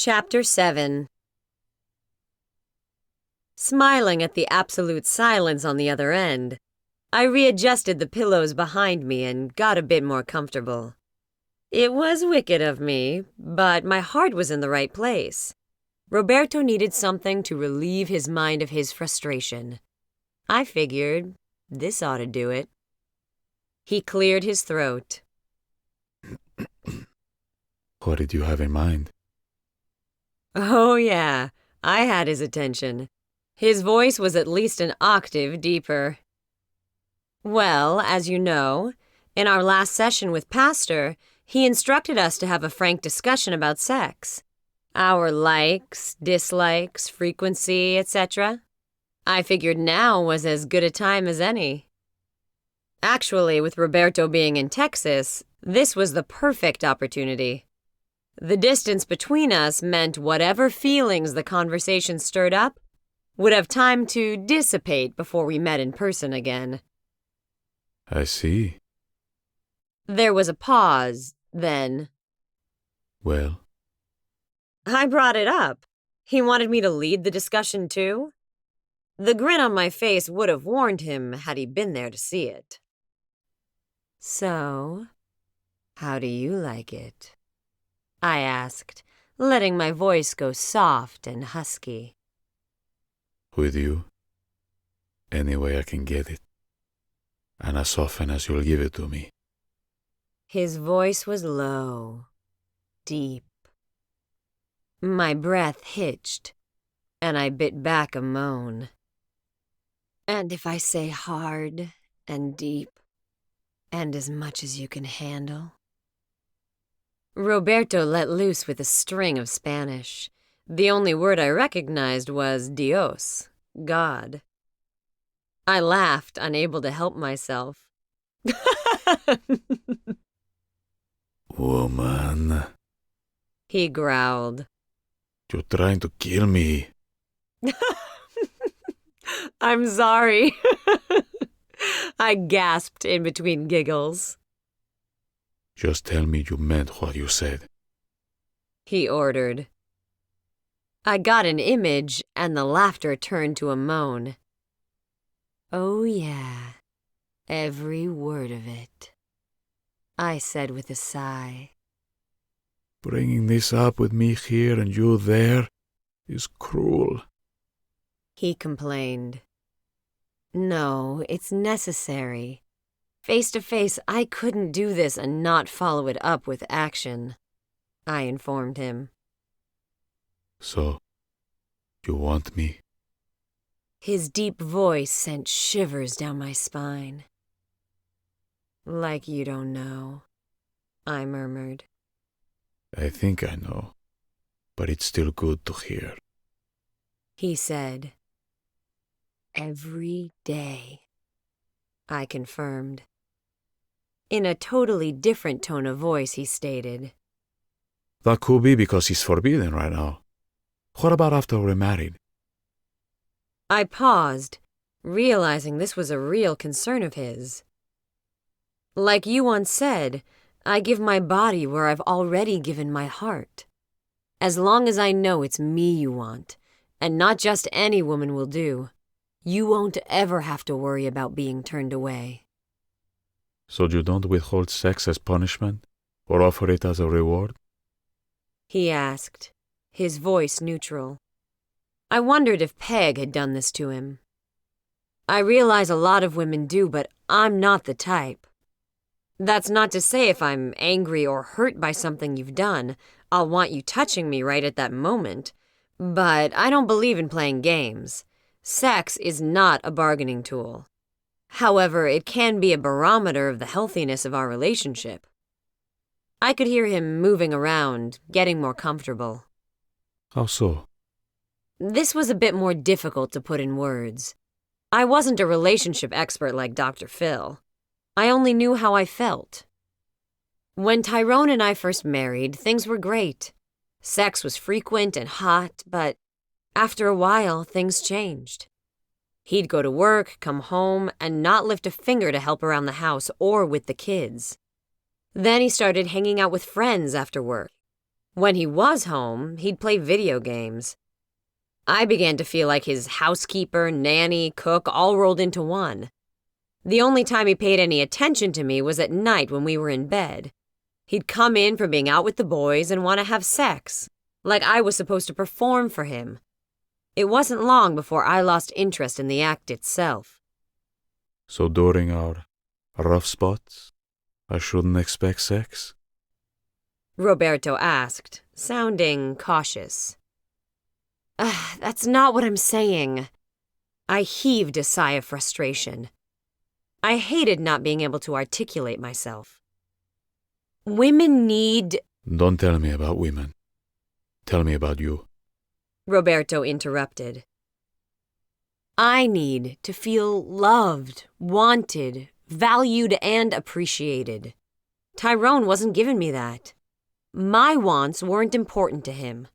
Chapter 7. Smiling at the absolute silence on the other end, I readjusted the pillows behind me and got a bit more comfortable. It was wicked of me, but my heart was in the right place. Roberto needed something to relieve his mind of his frustration. I figured this ought to do it. He cleared his throat. What did you have in mind? Oh yeah, I had his attention. His voice was at least an octave deeper. Well, as you know, in our last session with Pastor, he instructed us to have a frank discussion about sex. Our likes, dislikes, frequency, etc. I figured now was as good a time as any. Actually, with Roberto being in Texas, this was the perfect opportunity. The distance between us meant whatever feelings the conversation stirred up would have time to dissipate before we met in person again. I see. There was a pause, then. Well, I brought it up. He wanted me to lead the discussion too? The grin on my face would have warned him had he been there to see it. So, how do you like it? I asked, letting my voice go soft and husky. with you, any way I can get it, and as often as you'll give it to me. His voice was low, deep. My breath hitched, and I bit back a moan. And if I say hard and deep, and as much as you can handle? Roberto let loose with a string of Spanish. The only word I recognized was Dios, God. I laughed, unable to help myself. Woman, He growled. you're trying to kill me. I'm sorry. I gasped in between giggles. Just tell me you meant what you said. He ordered. I got an image, and the laughter turned to a moan. Oh yeah, every word of it, I said with a sigh. Bringing this up with me here and you there is cruel. He complained. No, it's necessary. Face to face, I couldn't do this and not follow it up with action, I informed him. So, you want me? His deep voice sent shivers down my spine. Like you don't know, I murmured. I think I know, but it's still good to hear. He said. Every day, I confirmed. In a totally different tone of voice, he stated. That could be because he's forbidden right now. What about after we're married? I paused, realizing this was a real concern of his. Like you once said, I give my body where I've already given my heart. As long as I know it's me you want, and not just any woman will do, you won't ever have to worry about being turned away. So you don't withhold sex as punishment, or offer it as a reward? He asked, his voice neutral. I wondered if Peg had done this to him. I realize a lot of women do, but I'm not the type. That's not to say if I'm angry or hurt by something you've done, I'll want you touching me right at that moment. But I don't believe in playing games. Sex is not a bargaining tool. However, it can be a barometer of the healthiness of our relationship. I could hear him moving around, getting more comfortable. How so? This was a bit more difficult to put in words. I wasn't a relationship expert like Dr. Phil. I only knew how I felt. When Tyrone and I first married, things were great. Sex was frequent and hot, but after a while, things changed. He'd go to work, come home, and not lift a finger to help around the house or with the kids. Then he started hanging out with friends after work. When he was home, he'd play video games. I began to feel like his housekeeper, nanny, cook all rolled into one. The only time he paid any attention to me was at night when we were in bed. He'd come in from being out with the boys and want to have sex, like I was supposed to perform for him. It wasn't long before I lost interest in the act itself. So during our rough spots, I shouldn't expect sex? Roberto asked, sounding cautious. That's not what I'm saying. I heaved a sigh of frustration. I hated not being able to articulate myself. Women need... Don't tell me about women. Tell me about you. Roberto interrupted. I need to feel loved, wanted, valued, and appreciated. Tyrone wasn't giving me that. My wants weren't important to him.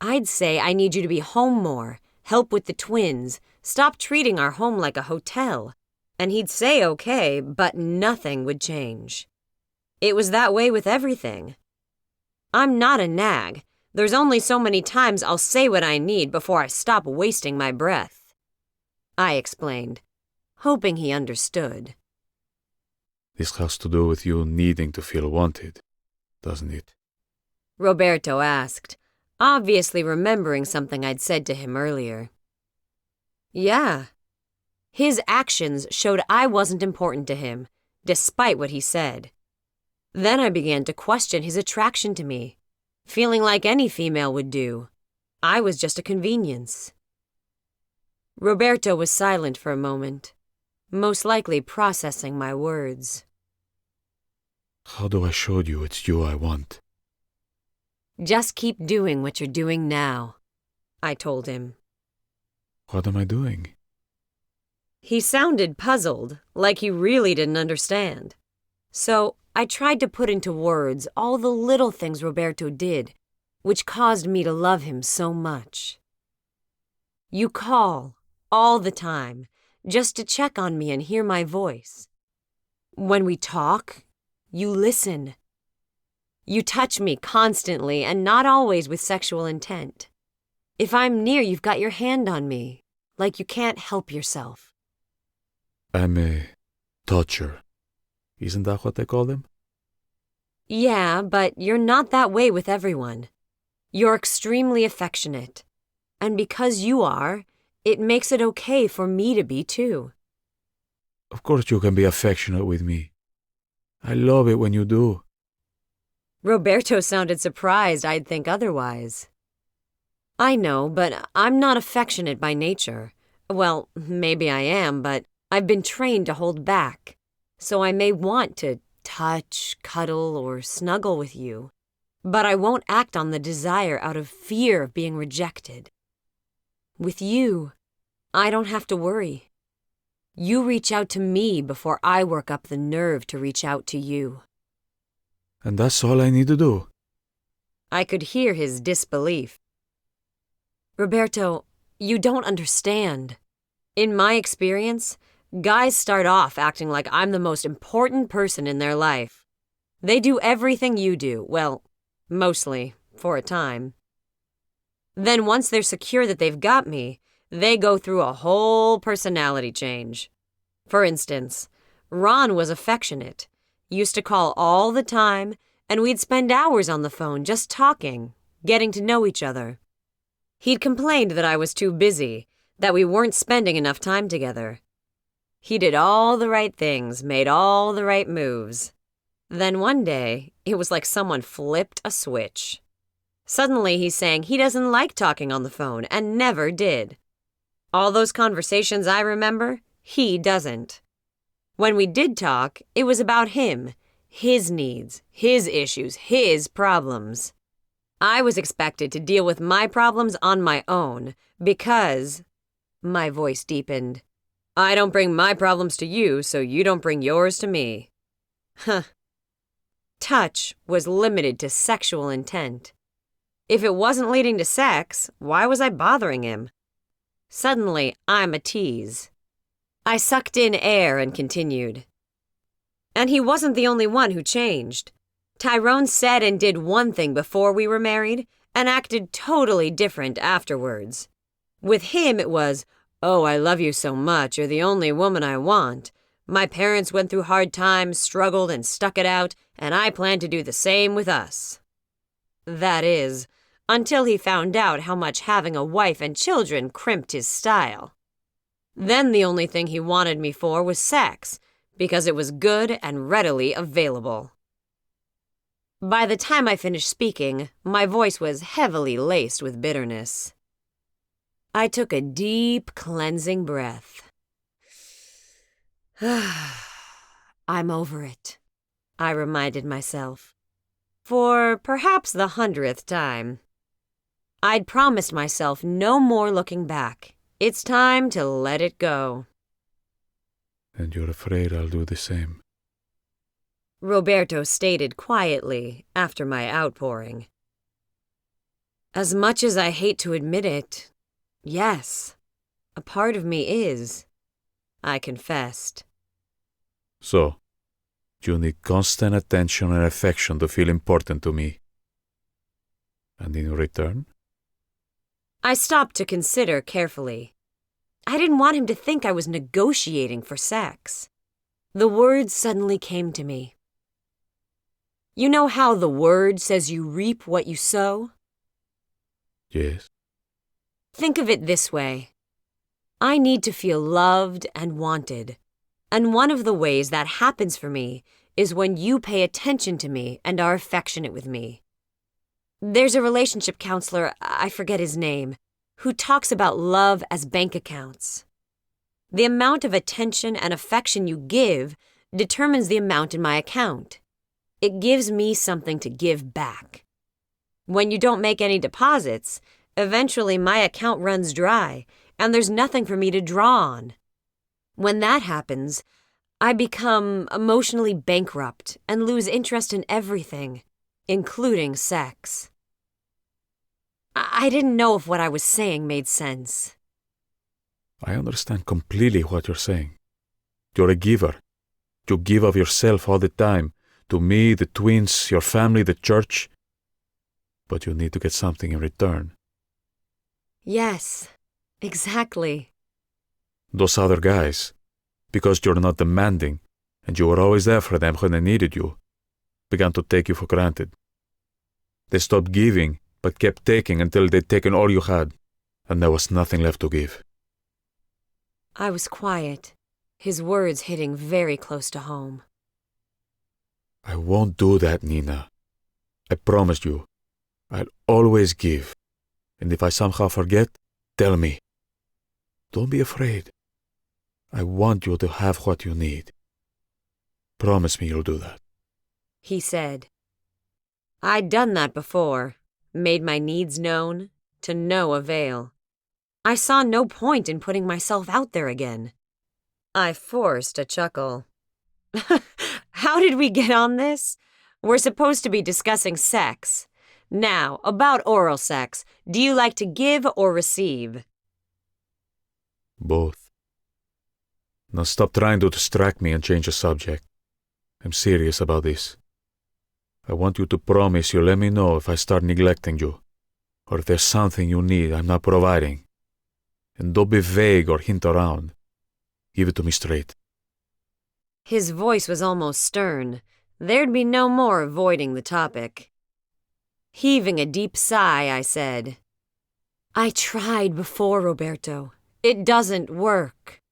I'd say I need you to be home more, help with the twins, stop treating our home like a hotel. And he'd say okay, but nothing would change. It was that way with everything. I'm not a nag. There's only so many times I'll say what I need before I stop wasting my breath. I explained, hoping he understood. This has to do with you needing to feel wanted, doesn't it? Roberto asked, obviously remembering something I'd said to him earlier. Yeah. His actions showed I wasn't important to him, despite what he said. Then I began to question his attraction to me, feeling like any female would do. I was just a convenience. Roberto was silent for a moment, most likely processing my words. How do I show you it's you I want? Just keep doing what you're doing now, I told him. What am I doing? He sounded puzzled, like he really didn't understand. So I tried to put into words all the little things Roberto did, which caused me to love him so much. You call, all the time, just to check on me and hear my voice. When we talk, you listen. You touch me constantly and not always with sexual intent. If I'm near, you've got your hand on me, like you can't help yourself. I'm a toucher. Isn't that what they call them? Yeah, but you're not that way with everyone. You're extremely affectionate. And because you are, it makes it okay for me to be too. Of course you can be affectionate with me. I love it when you do. Roberto sounded surprised I'd think otherwise. I know, but I'm not affectionate by nature. Well, maybe I am, but I've been trained to hold back. So I may want to touch, cuddle, or snuggle with you, but I won't act on the desire out of fear of being rejected. With you, I don't have to worry. You reach out to me before I work up the nerve to reach out to you. And that's all I need to do. I could hear his disbelief. Roberto, you don't understand. In my experience, guys start off acting like I'm the most important person in their life. They do everything you do, well, mostly, for a time. Then once they're secure that they've got me, they go through a whole personality change. For instance, Ron was affectionate, used to call all the time, and we'd spend hours on the phone just talking, getting to know each other. He'd complained that I was too busy, that we weren't spending enough time together. He did all the right things, made all the right moves. Then one day, it was like someone flipped a switch. Suddenly he's saying he doesn't like talking on the phone and never did. All those conversations I remember, he doesn't. When we did talk, it was about him, his needs, his issues, his problems. I was expected to deal with my problems on my own because, my voice deepened, I don't bring my problems to you, so you don't bring yours to me. Huh. Touch was limited to sexual intent. If it wasn't leading to sex, why was I bothering him? Suddenly, I'm a tease. I sucked in air and continued. And he wasn't the only one who changed. Tyrone said and did one thing before we were married and acted totally different afterwards. With him it was, "Oh, I love you so much, you're the only woman I want. My parents went through hard times, struggled, and stuck it out, and I plan to do the same with us." That is, until he found out how much having a wife and children crimped his style. Then the only thing he wanted me for was sex, because it was good and readily available. By the time I finished speaking, my voice was heavily laced with bitterness. I took a deep, cleansing breath. I'm over it, I reminded myself. For perhaps the 100th time. I'd promised myself no more looking back. It's time to let it go. And you're afraid I'll do the same? Roberto stated quietly after my outpouring. As much as I hate to admit it, yes, a part of me is, I confessed. So, you need constant attention and affection to feel important to me. And in return? I stopped to consider carefully. I didn't want him to think I was negotiating for sex. The words suddenly came to me. You know how the word says you reap what you sow? Yes. Think of it this way. I need to feel loved and wanted. And one of the ways that happens for me is when you pay attention to me and are affectionate with me. There's a relationship counselor, I forget his name, who talks about love as bank accounts. The amount of attention and affection you give determines the amount in my account. It gives me something to give back. When you don't make any deposits, eventually my account runs dry, and there's nothing for me to draw on. When that happens, I become emotionally bankrupt and lose interest in everything, including sex. I didn't know if what I was saying made sense. I understand completely what you're saying. You're a giver. You give of yourself all the time. To me, the twins, your family, the church. But you need to get something in return. Yes, exactly. Those other guys, because you're not demanding, and you were always there for them when they needed you, began to take you for granted. They stopped giving, but kept taking until they'd taken all you had, and there was nothing left to give. I was quiet, his words hitting very close to home. I won't do that, Nina. I promise you. I'll always give. And if I somehow forget, tell me. Don't be afraid. I want you to have what you need. Promise me you'll do that. He said. I'd done that before, made my needs known, to no avail. I saw no point in putting myself out there again. I forced a chuckle. How did we get on this? We're supposed to be discussing sex. Now, about oral sex, do you like to give or receive? Both. Now stop trying to distract me and change the subject. I'm serious about this. I want you to promise you'll let me know if I start neglecting you, or if there's something you need I'm not providing. And don't be vague or hint around. Give it to me straight. His voice was almost stern. There'd be no more avoiding the topic. Heaving a deep sigh, I said, I tried before, Roberto. It doesn't work.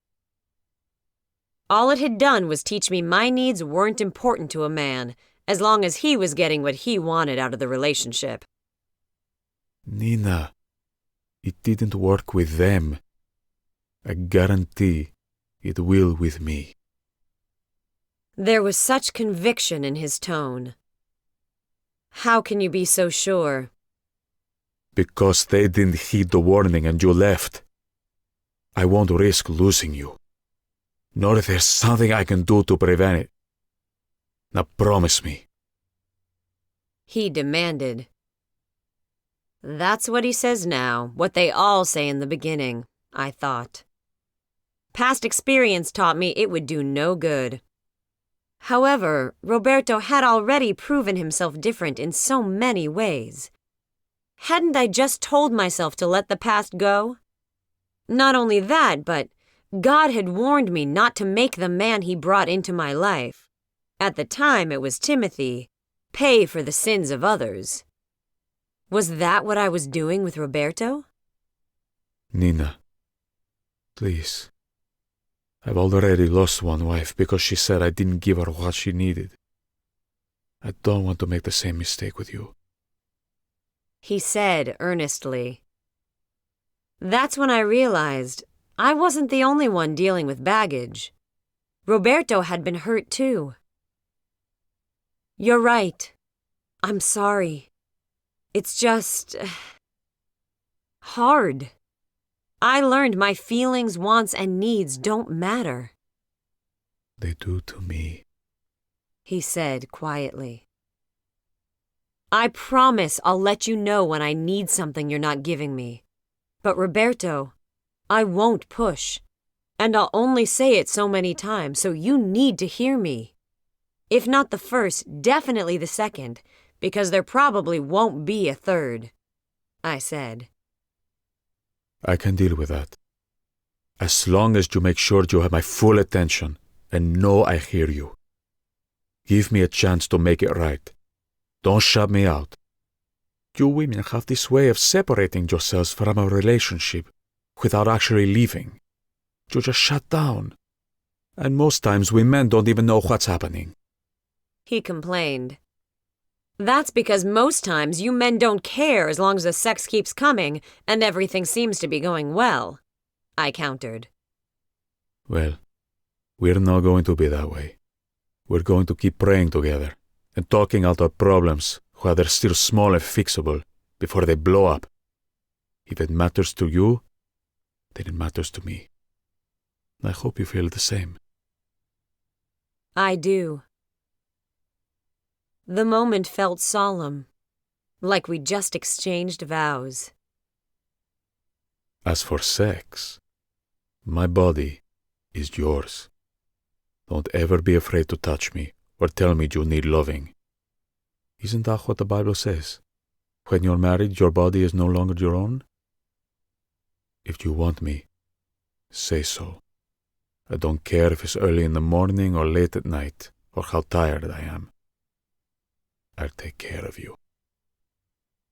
All it had done was teach me my needs weren't important to a man, as long as he was getting what he wanted out of the relationship. Nina, it didn't work with them. I guarantee it will with me. There was such conviction in his tone. How can you be so sure? Because they didn't heed the warning and you left. I won't risk losing you. Nor if there's something I can do to prevent it. Now promise me. He demanded. That's what he says now, what they all say in the beginning, I thought. Past experience taught me it would do no good. However, Roberto had already proven himself different in so many ways. Hadn't I just told myself to let the past go? Not only that, but God had warned me not to make the man he brought into my life. At the time, it was Timothy, pay for the sins of others. Was that what I was doing with Roberto? Nina, please. I've already lost one wife because she said I didn't give her what she needed. I don't want to make the same mistake with you. He said earnestly. That's when I realized I wasn't the only one dealing with baggage. Roberto had been hurt too. You're right. I'm sorry. It's just hard. I learned my feelings, wants, and needs don't matter. They do to me, he said quietly. I promise I'll let you know when I need something you're not giving me. But Roberto, I won't push. And I'll only say it so many times, so you need to hear me. If not the first, definitely the second, because there probably won't be a third, I said. I can deal with that. As long as you make sure you have my full attention and know I hear you. Give me a chance to make it right. Don't shut me out. You women have this way of separating yourselves from a relationship without actually leaving. You just shut down. And most times we men don't even know what's happening. He complained. That's because most times you men don't care as long as the sex keeps coming and everything seems to be going well, I countered. Well, we're not going to be that way. We're going to keep praying together and talking out our problems while they're still small and fixable before they blow up. If it matters to you, then it matters to me. I hope you feel the same. I do. The moment felt solemn, like we just exchanged vows. As for sex, my body is yours. Don't ever be afraid to touch me or tell me you need loving. Isn't that what the Bible says? When you're married, your body is no longer your own? If you want me, say so. I don't care if it's early in the morning or late at night, or how tired I am. I'll take care of you.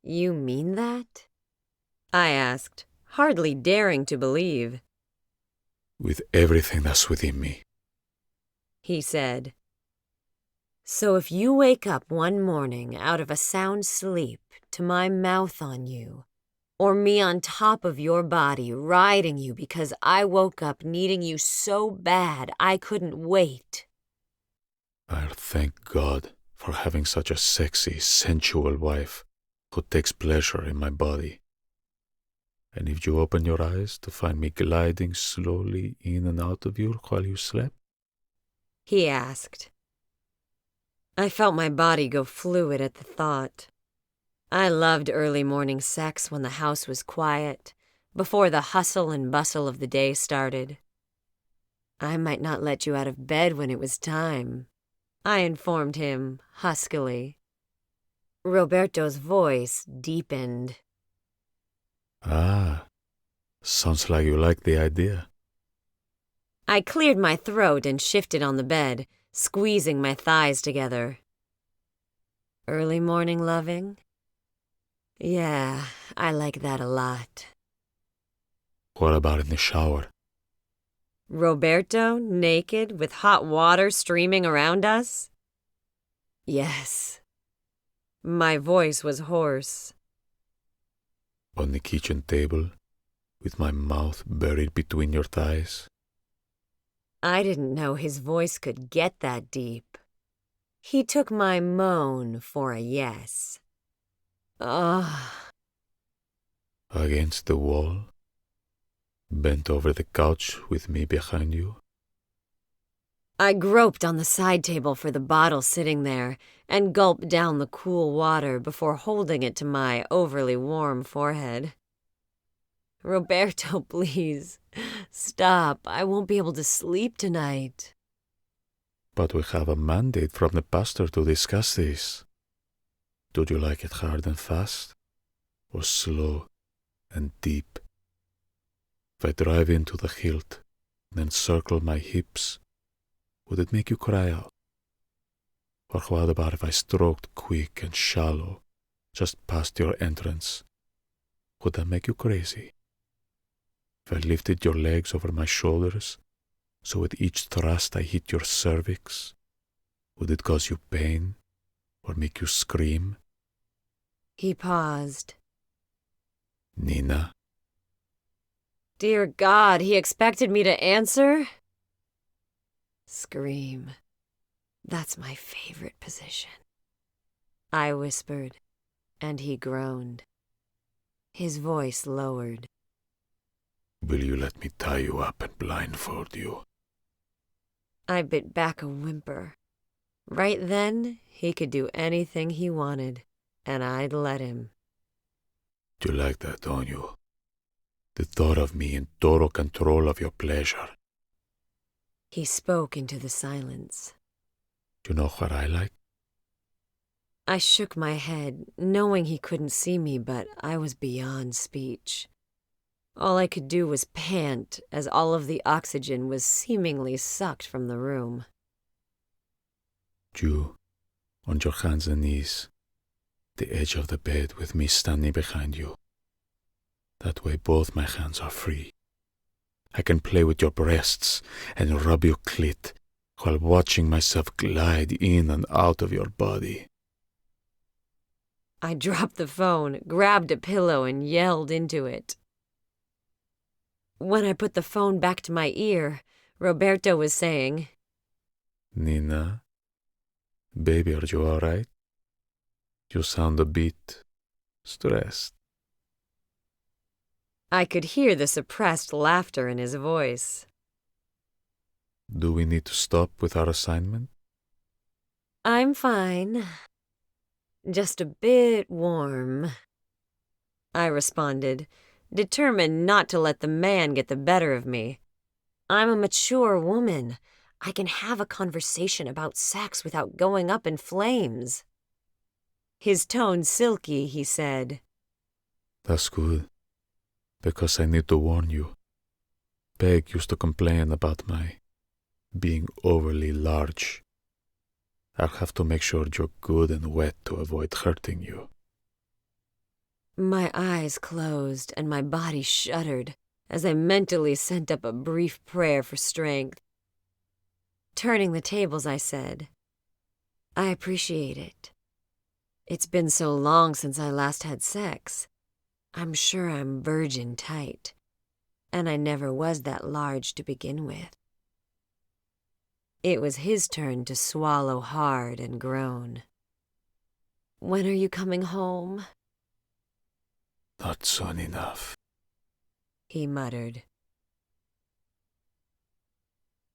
You mean that? I asked, hardly daring to believe. With everything that's within me. He said. So if you wake up one morning out of a sound sleep to my mouth on you, or me on top of your body riding you because I woke up needing you so bad I couldn't wait. I'll thank God for having such a sexy, sensual wife who takes pleasure in my body. And if you open your eyes to find me gliding slowly in and out of you while you slept? He asked. I felt my body go fluid at the thought. I loved early morning sex when the house was quiet, before the hustle and bustle of the day started. I might not let you out of bed when it was time, I informed him huskily. Roberto's voice deepened. Ah, sounds like you like the idea. I cleared my throat and shifted on the bed, squeezing my thighs together. Early morning loving? Yeah, I like that a lot. What about in the shower? Roberto, naked, with hot water streaming around us? Yes. My voice was hoarse. On the kitchen table, with my mouth buried between your thighs? I didn't know his voice could get that deep. He took my moan for a yes. Ugh. Against the wall? Bent over the couch with me behind you? I groped on the side table for the bottle sitting there and gulped down the cool water before holding it to my overly warm forehead. Roberto, please, stop. I won't be able to sleep tonight. But we have a mandate from the pastor to discuss this. Would you like it hard and fast, or slow and deep? If I drive into the hilt, then circle my hips, would it make you cry out? Or what about if I stroked quick and shallow, just past your entrance? Would that make you crazy? If I lifted your legs over my shoulders, so with each thrust I hit your cervix, would it cause you pain or make you scream? He paused. Nina, Dear God, he expected me to answer? Scream. That's my favorite position. I whispered, and he groaned. His voice lowered. will you let me tie you up and blindfold you? I bit back a whimper. Right then, he could do anything he wanted, and I'd let him. You like that, don't you? The thought of me in total control of your pleasure. He spoke into the silence. You know what I like? I shook my head, knowing he couldn't see me, but I was beyond speech. All I could do was pant as all of the oxygen was seemingly sucked from the room. You, on your hands and knees, the edge of the bed with me standing behind you. That way both my hands are free. I can play with your breasts and rub your clit while watching myself glide in and out of your body. I dropped the phone, grabbed a pillow, and yelled into it. When I put the phone back to my ear, Roberto was saying, Nina, baby, are you all right? You sound a bit stressed. I could hear the suppressed laughter in his voice. Do we need to stop with our assignment? I'm fine. Just a bit warm, I responded, determined not to let the man get the better of me. I'm a mature woman. I can have a conversation about sex without going up in flames. His tone silky, he said. That's good, because I need to warn you. Peg used to complain about my being overly large. I'll have to make sure you're good and wet to avoid hurting you. My eyes closed and my body shuddered as I mentally sent up a brief prayer for strength. Turning the tables, I said, I appreciate it. It's been so long since I last had sex. I'm sure I'm virgin tight, and I never was that large to begin with. It was his turn to swallow hard and groan. When are you coming home? Not soon enough, He muttered.